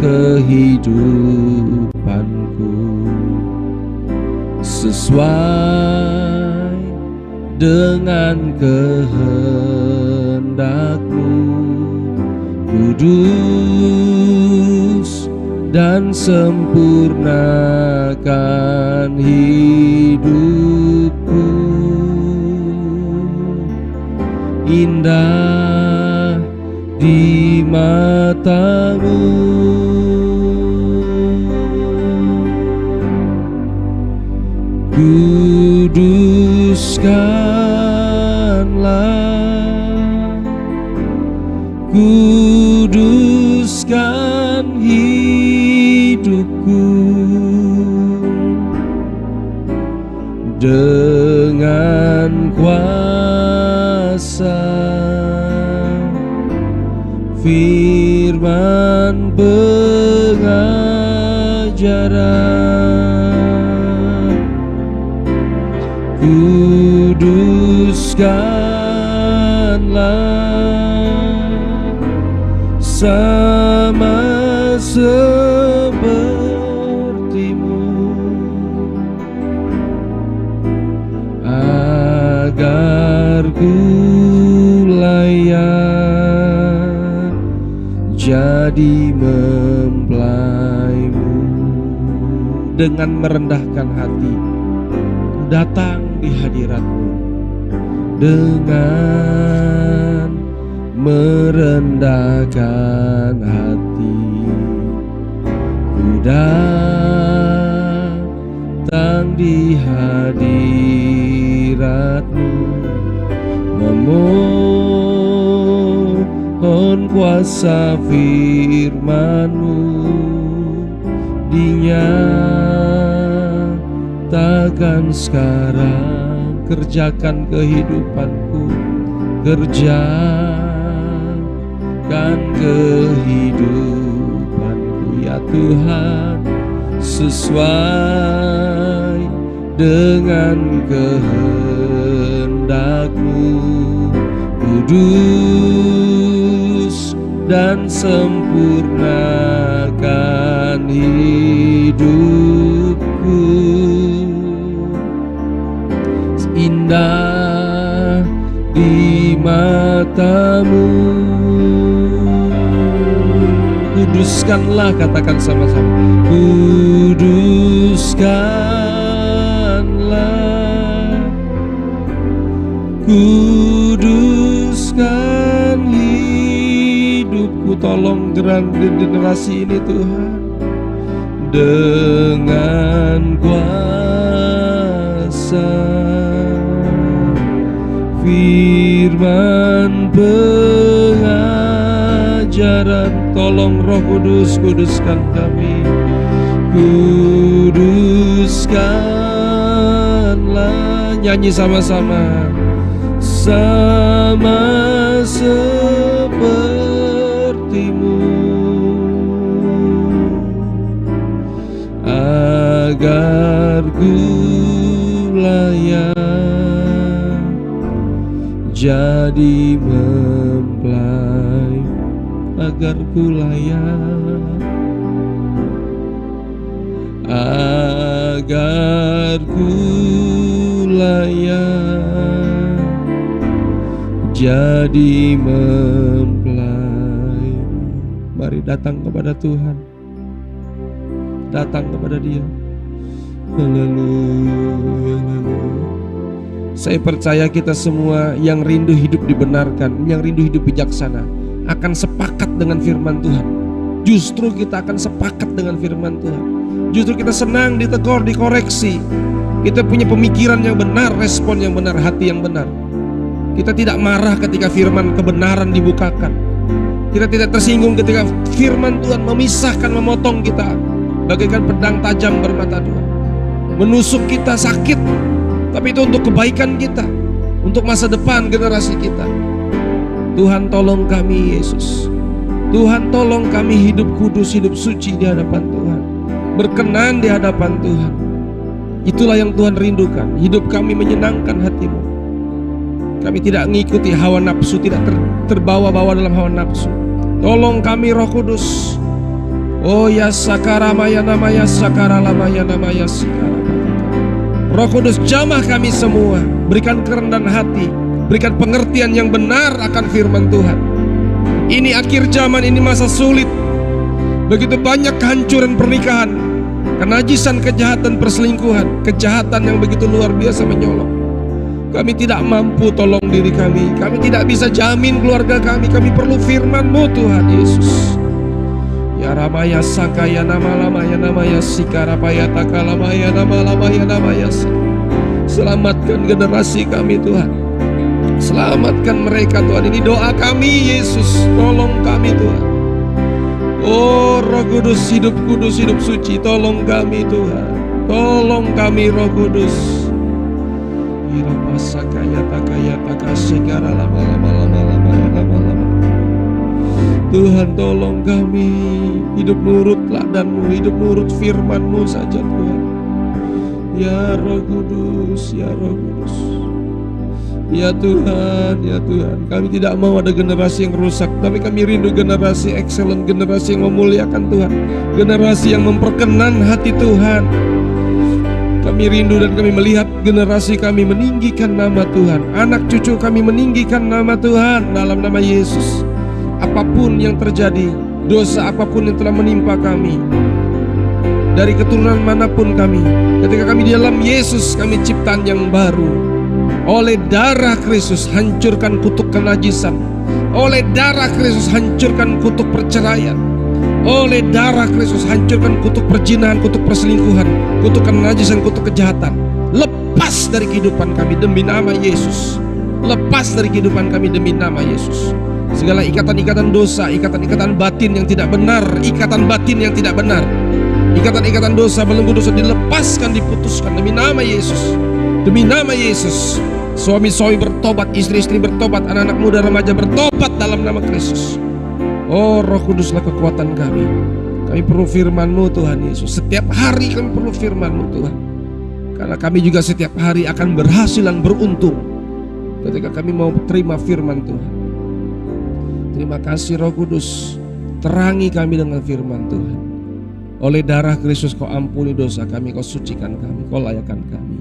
A: kehidupanku sesuai dengan kehendak-Mu, kudus dan sempurnakan hidupku. Indah di mata-Mu, kuduskan hidupku dengan kuasa firman pengajaran. Kuduskanlah sama sepertimu, agar ku layak jadi mempelaimu. Dengan merendahkan hati datang di hadiratmu, dengan merendahkan hati ku datang di hadiratmu, memohon kuasa firman-Mu dinyatakan sekarang. Kerjakan kehidupanku, kerjakan kehidupanku ya Tuhan, sesuai dengan kehendak-Mu, kudus dan sempurnakan hidupku. Indah di mata-Mu, kuduskanlah, katakan sama-sama, kuduskanlah, kuduskan hidupku. Tolong generasi ini Tuhan, dengan kuasa firman pengajaran. Tolong Roh Kudus, kuduskan kami, kuduskanlah. Nyanyi sama-sama, sama sepertimu, agar ku layak jadi mempelai, agar ku layak, agar ku layak jadi mempelai. Mari datang kepada Tuhan, datang kepada Dia. Haleluya, haleluya. Saya percaya kita semua yang rindu hidup dibenarkan, yang rindu hidup bijaksana, akan sepakat dengan firman Tuhan. Justru kita akan sepakat dengan firman Tuhan. Justru kita senang ditegur, dikoreksi. Kita punya pemikiran yang benar, respon yang benar, hati yang benar. Kita tidak marah ketika firman kebenaran dibukakan. Kita tidak tersinggung ketika firman Tuhan memisahkan, memotong kita bagaikan pedang tajam bermata dua, menusuk kita sakit. Tapi itu untuk kebaikan kita, untuk masa depan generasi kita. Tuhan tolong kami Yesus, Tuhan tolong kami hidup kudus, hidup suci di hadapan Tuhan, berkenan di hadapan Tuhan. Itulah yang Tuhan rindukan, hidup kami menyenangkan hati-Mu. Kami tidak mengikuti hawa nafsu, tidak terbawa-bawa dalam hawa nafsu. Tolong kami Roh Kudus. Oh ya sakaramaya namaya sakaralamaya namaya sikara. Roh Kudus jamah kami semua, berikan kerendahan hati, berikan pengertian yang benar akan firman Tuhan. Ini akhir zaman, ini masa sulit. Begitu banyak kehancuran pernikahan, kenajisan, kejahatan, perselingkuhan, kejahatan yang begitu luar biasa menyolok. Kami tidak mampu tolong diri kami, kami tidak bisa jamin keluarga kami perlu firman-Mu Tuhan Yesus. Ya Ramaya Sakaya nama lamaya namaya Sikarapaya Takalamaya nama lamaya namaya. Selamatkan generasi kami Tuhan, selamatkan mereka Tuhan. Ini doa kami Yesus, tolong kami Tuhan. Oh Roh Kudus, hidup kudus, hidup suci, tolong kami Tuhan, tolong kami Roh Kudus. Irapa Sakaya Takaya Takasikara lama lama lama lama lama lama. Tuhan tolong kami hidup nurut teladan-Mu, hidup nurut firman-Mu saja Tuhan. Ya Roh Kudus, ya Roh Kudus. Ya Tuhan, ya Tuhan, kami tidak mau ada generasi yang rusak, tapi kami rindu generasi excellent, generasi yang memuliakan Tuhan, generasi yang memperkenan hati Tuhan. Kami rindu dan kami melihat generasi kami meninggikan nama Tuhan, anak cucu kami meninggikan nama Tuhan dalam nama Yesus. Apapun yang terjadi, dosa apapun yang telah menimpa kami, dari keturunan manapun kami, ketika kami di dalam Yesus, kami ciptaan yang baru. Oleh darah Kristus hancurkan kutuk kenajisan. Oleh darah Kristus hancurkan kutuk perceraian. Oleh darah Kristus hancurkan kutuk perzinahan, kutuk perselingkuhan, kutuk kenajisan, kutuk kejahatan. Lepas dari kehidupan kami demi nama Yesus. Lepas dari kehidupan kami demi nama Yesus. Segala ikatan-ikatan dosa, ikatan-ikatan batin yang tidak benar, ikatan batin yang tidak benar, ikatan-ikatan dosa, belenggu dosa dilepaskan, diputuskan demi nama Yesus. Demi nama Yesus, suami-suami bertobat, istri-istri bertobat, anak-anak muda remaja bertobat dalam nama Kristus. Oh Roh Kuduslah kekuatan kami. Kami perlu firman-Mu Tuhan Yesus. Setiap hari kami perlu firman-Mu Tuhan. Karena kami juga setiap hari akan berhasil dan beruntung ketika kami mau terima firman Tuhan. Terima kasih Roh Kudus. Terangi kami dengan firman Tuhan. Oleh darah Kristus Kau ampuni dosa kami, Kau sucikan kami, Kau layakkan kami.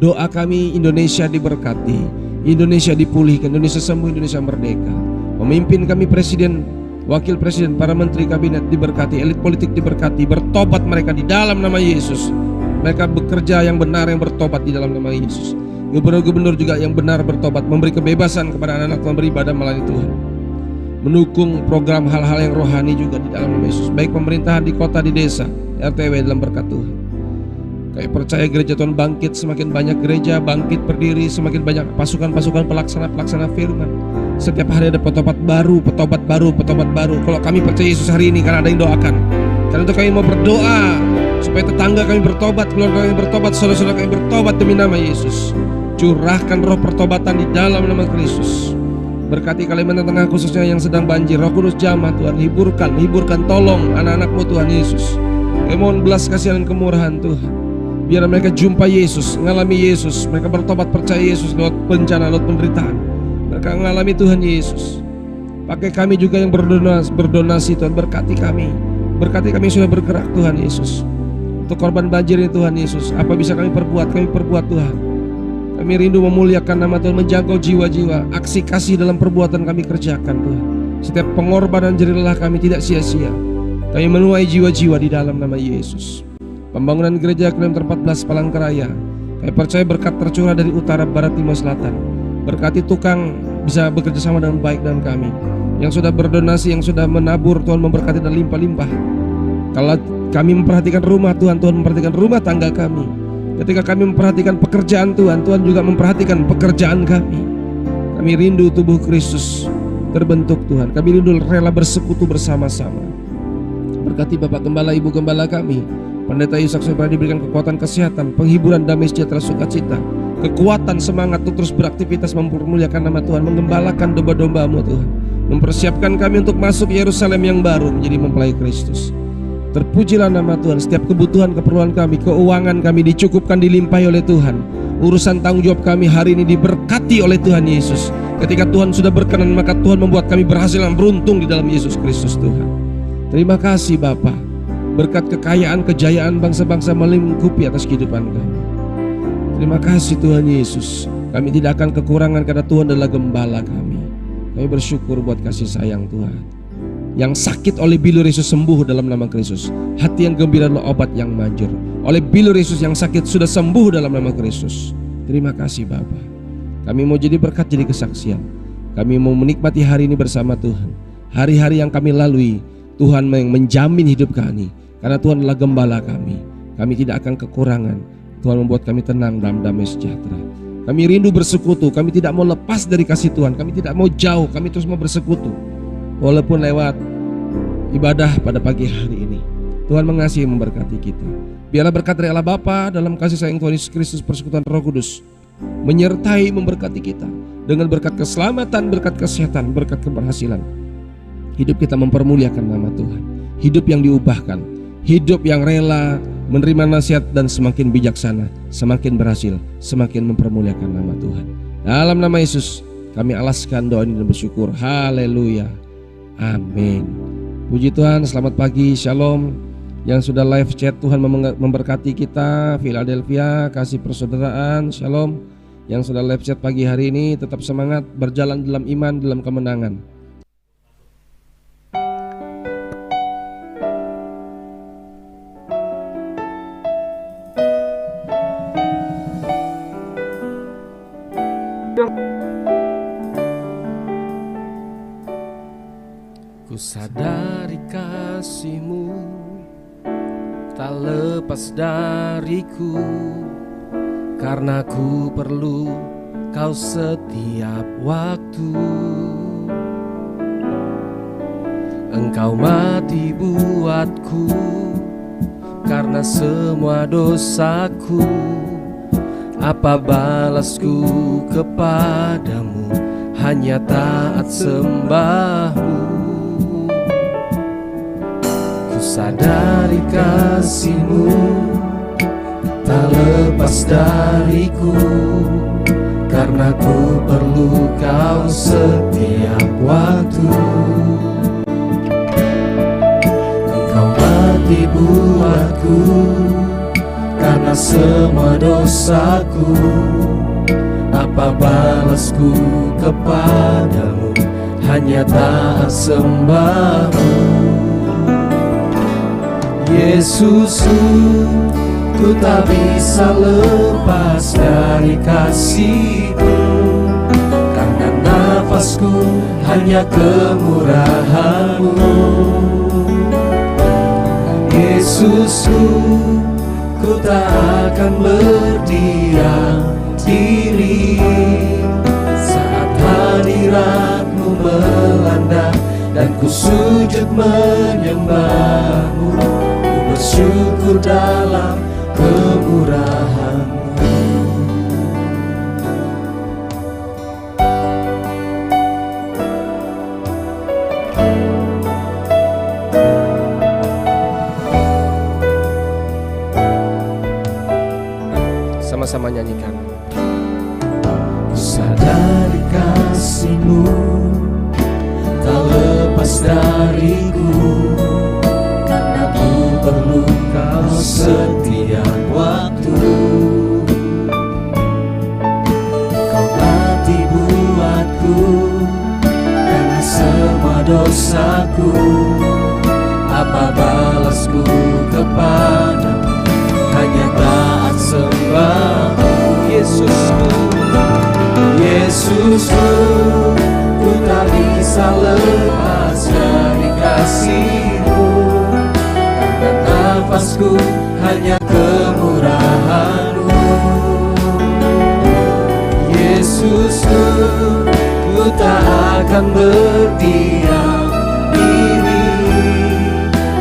A: Doa kami Indonesia diberkati, Indonesia dipulihkan, Indonesia sembuh, Indonesia merdeka. Pemimpin kami presiden, wakil presiden, para menteri kabinet diberkati, elit politik diberkati, bertobat mereka di dalam nama Yesus. Mereka bekerja yang benar, yang bertobat di dalam nama Yesus. Gubernur-gubernur juga yang benar bertobat, memberi kebebasan kepada anak-anak Tuhan, beribadah melayani Tuhan. Mendukung program hal-hal yang rohani juga di dalam nama Yesus. Baik pemerintahan di kota, di desa, RTW dalam berkat Tuhan. Kayak percaya gereja Tuhan bangkit, semakin banyak gereja bangkit berdiri, semakin banyak pasukan-pasukan pelaksana firman. Setiap hari ada petobat baru, petobat baru, petobat baru. Kalau kami percaya Yesus hari ini karena ada yang doakan. Karena itu kami mau berdoa supaya tetangga kami bertobat, keluarga kami bertobat, saudara-saudara kami bertobat demi nama Yesus. Curahkan roh pertobatan di dalam nama Kristus. Berkati Kalimantan Tengah khususnya yang sedang banjir. Roh Kudus jamah Tuhan, hiburkan, tolong anak-anak-Mu Tuhan Yesus. Kami mohon belas kasihan dan kemurahan Tuhan. Biar mereka jumpa Yesus, ngalami Yesus. Mereka bertobat percaya Yesus lewat bencana, lewat penderitaan. Mereka mengalami Tuhan Yesus. Pakai kami juga yang berdonasi Tuhan, berkati kami. Berkati kami yang sudah bergerak Tuhan Yesus. Untuk korban banjir ini Tuhan Yesus, apa bisa kami perbuat Tuhan. Kami rindu memuliakan nama Tuhan, menjangkau jiwa-jiwa. Aksi kasih dalam perbuatan kami kerjakan Tuhan. Setiap pengorbanan jerilah kami tidak sia-sia. Kami menuai jiwa-jiwa di dalam nama Yesus. Pembangunan gereja kilometer 14 Palangkaraya, kami percaya berkat tercurah dari utara, barat, timur, selatan. Berkati tukang bisa bekerja sama dengan baik dengan kami. Yang sudah berdonasi, yang sudah menabur, Tuhan memberkati dan limpah-limpah. Kalau kami memperhatikan rumah Tuhan, Tuhan memperhatikan rumah tangga kami. Ketika kami memperhatikan pekerjaan Tuhan, Tuhan juga memperhatikan pekerjaan kami. Kami rindu tubuh Kristus terbentuk Tuhan. Kami rindu rela bersekutu bersama-sama. Berkati Bapak Gembala, Ibu Gembala kami, Pendeta Yusak Supaya diberikan kekuatan kesehatan, penghiburan, damai sejahtera, sukacita, kekuatan, semangat untuk terus beraktivitas mempermuliakan nama Tuhan, menggembalakan domba-domba-Mu Tuhan, mempersiapkan kami untuk masuk Yerusalem yang baru menjadi mempelai Kristus. Terpujilah nama Tuhan. Setiap kebutuhan, keperluan kami, keuangan kami dicukupkan, dilimpahi oleh Tuhan. Urusan tanggung jawab kami hari ini diberkati oleh Tuhan Yesus. Ketika Tuhan sudah berkenan, maka Tuhan membuat kami berhasil dan beruntung di dalam Yesus Kristus Tuhan. Terima kasih Bapa. Berkat kekayaan, kejayaan bangsa-bangsa melingkupi atas kehidupan kami. Terima kasih Tuhan Yesus. Kami tidak akan kekurangan karena Tuhan adalah gembala kami. Kami bersyukur buat kasih sayang Tuhan. Yang sakit oleh bilur Yesus sembuh dalam nama Kristus. Hati yang gembira adalah obat yang manjur. Oleh bilur Yesus yang sakit sudah sembuh dalam nama Kristus. Terima kasih Bapa. Kami mau jadi berkat, jadi kesaksian. Kami mau menikmati hari ini bersama Tuhan. Hari-hari yang kami lalui, Tuhan yang menjamin hidup kami. Karena Tuhan adalah gembala kami. Kami tidak akan kekurangan. Tuhan membuat kami tenang dalam damai sejahtera. Kami rindu bersekutu. Kami tidak mau lepas dari kasih Tuhan. Kami tidak mau jauh. Kami terus mau bersekutu. Walaupun lewat ibadah pada pagi hari ini, Tuhan mengasihi memberkati kita. Biarlah berkat dari Allah Bapa dalam kasih sayang Tuhan Yesus Kristus, persekutuan Roh Kudus menyertai memberkati kita dengan berkat keselamatan, berkat kesehatan, berkat keberhasilan. Hidup kita mempermuliakan nama Tuhan. Hidup yang diubahkan, hidup yang rela menerima nasihat dan semakin bijaksana, semakin berhasil, semakin mempermuliakan nama Tuhan. Dalam nama Yesus kami alaskan doa ini dan bersyukur. Haleluya. Amin. Puji Tuhan, selamat pagi, shalom. Yang sudah live chat, Tuhan memberkati kita. Philadelphia, kasih persaudaraan, shalom. Yang sudah live chat pagi hari ini, tetap semangat, berjalan dalam iman, dalam kemenangan.
C: Ku sadari kasih-Mu tak lepas dariku, karena ku perlu Kau setiap waktu. Engkau mati buatku karena semua dosaku. Apa balasku kepadamu? Hanya taat sembahmu. Ku sadari kasih-Mu tak lepas dariku, karena ku perlu Kau setiap waktu. Engkau mati buatku karena semua dosaku. Apa balasku kepadamu? Hanya taat sembahmu. Yesusku, ku tak bisa lepas dari kasih-Mu, karena nafasku hanya kemurahan-Mu. Yesusku, ku tak akan berdiam diri saat hadirat-Mu melanda dan ku sujud menyembah-Mu. Ku bersyukur dalam kemurahan-Mu.
A: Sama-sama nyanyikan.
C: Ku sadari kasih-Mu tak lepas dariku, karena ku perlu Kau setiap waktu. Kau mati buatku karena semua dosaku. Apa balasku kepadamu? Hanya taat sembahmu. Yesusku, Yesusku, ku tak bisa lepas dari kasih-Mu, karena nafasku hanya kemurahan-Mu. Yesusku, ku tak akan berdiam diri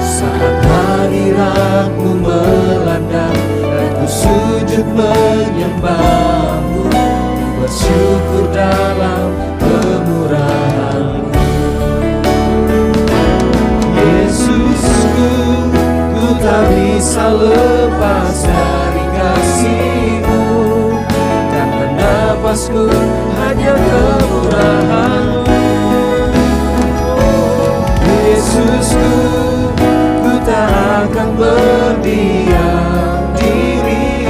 C: saat hadirat-Mu melanda dan ku sujud menyembah-Mu. Ku bersyukur dalam kemurahan-Mu. Yesusku, ku tak bisa lepas dari kasih-Mu, karena nafasku hanya kemurahan-Mu. Yesusku, ku tak akan berdiam diri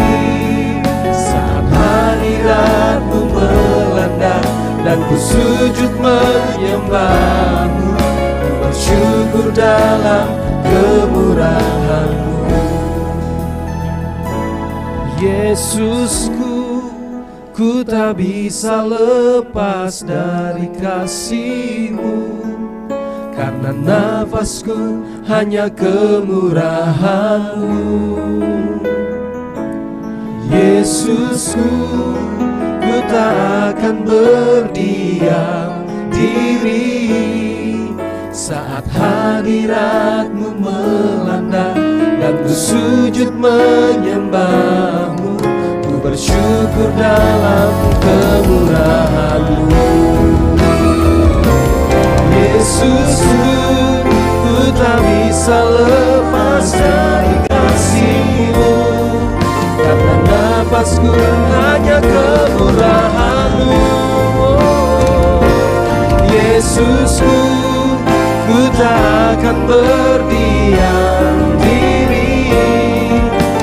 C: saat hadirat-Mu melanda dan ku sujud menyembah-Mu. Ku bersyukur dalam kemurahan-Mu. Yesusku, ku tak bisa lepas dari kasih-Mu, karena nafasku hanya kemurahan-Mu. Yesusku, ku tak akan berdiam diri saat hadirat-Mu melanda dan ku sujud menyembah-Mu. Ku bersyukur dalam kemurahan-Mu. Yesusku, Yesusku, ku tak akan berdiam diri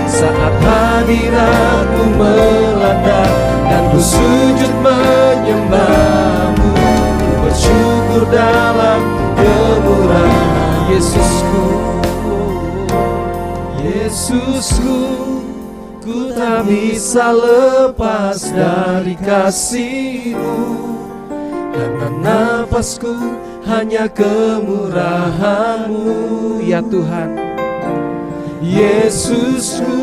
C: saat hadirat-Mu melanda dan ku sujud menyembah-Mu. Ku bersyukur dalam kemurahan Yesusku. Yesusku, ku tak bisa lepas dari kasih-Mu, karena nafasku hanya kemurahan-Mu. Ya Tuhan, Yesusku,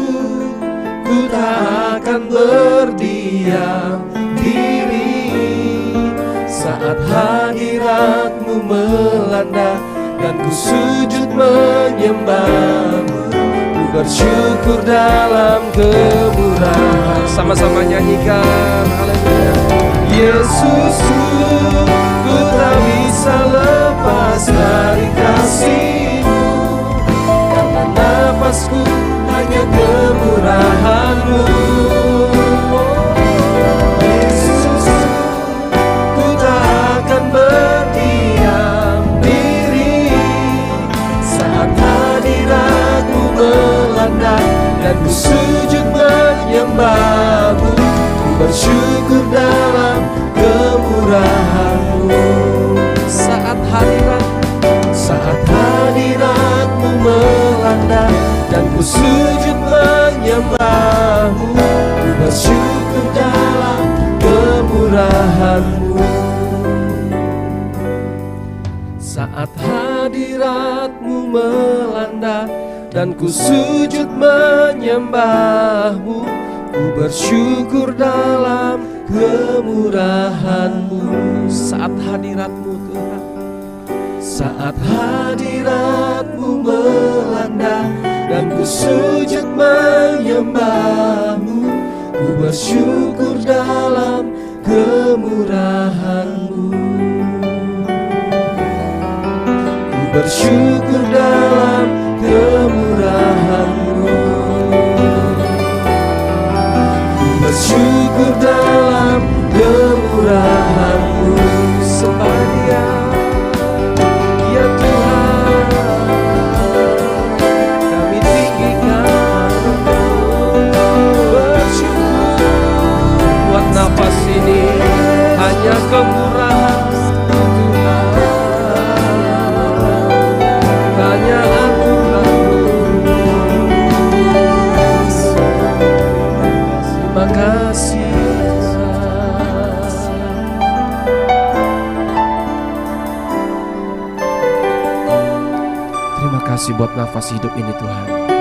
C: ku tak akan berdiam diri saat hadirat-Mu melanda dan ku sujud menyembah-Mu. Ku bersyukur dalam kemurahan. Sama-sama nyanyikan, haleluya. Yesusku, ku tak bisa lepas dari kasih-Mu, karena nafasku hanya kemurahan-Mu. Yesusku, ku tak akan berdiam diri saat hadirat-Mu melanda dan ku sujud menyembah-Mu. Ku bersyukur dalam kemurahan-Mu. Saat hadirat-Mu melanda dan ku sujud menyembah-Mu. Ku bersyukur dalam kemurahan-Mu. Saat hadirat-Mu melanda dan ku sujud menyembah-Mu. Ku bersyukur dalam kemurahan-Mu. Saat hadirat-Mu Tuhan, saat hadirat-Mu melanda dan ku sujud menyembah-Mu. Ku bersyukur dalam kemurahan-Mu. Ku bersyukur dalam kemurahan-Mu. Bersyukur dalam kemurahan-Mu. Sembah Dia, ya Tuhan, kami tinggikan Engkau. Bersyukur buat nafas ini hanya kemurahan Tuhan, hanya anugerah-Mu. Terima kasih Tuhan. Terima kasih buat nafas hidup ini Tuhan.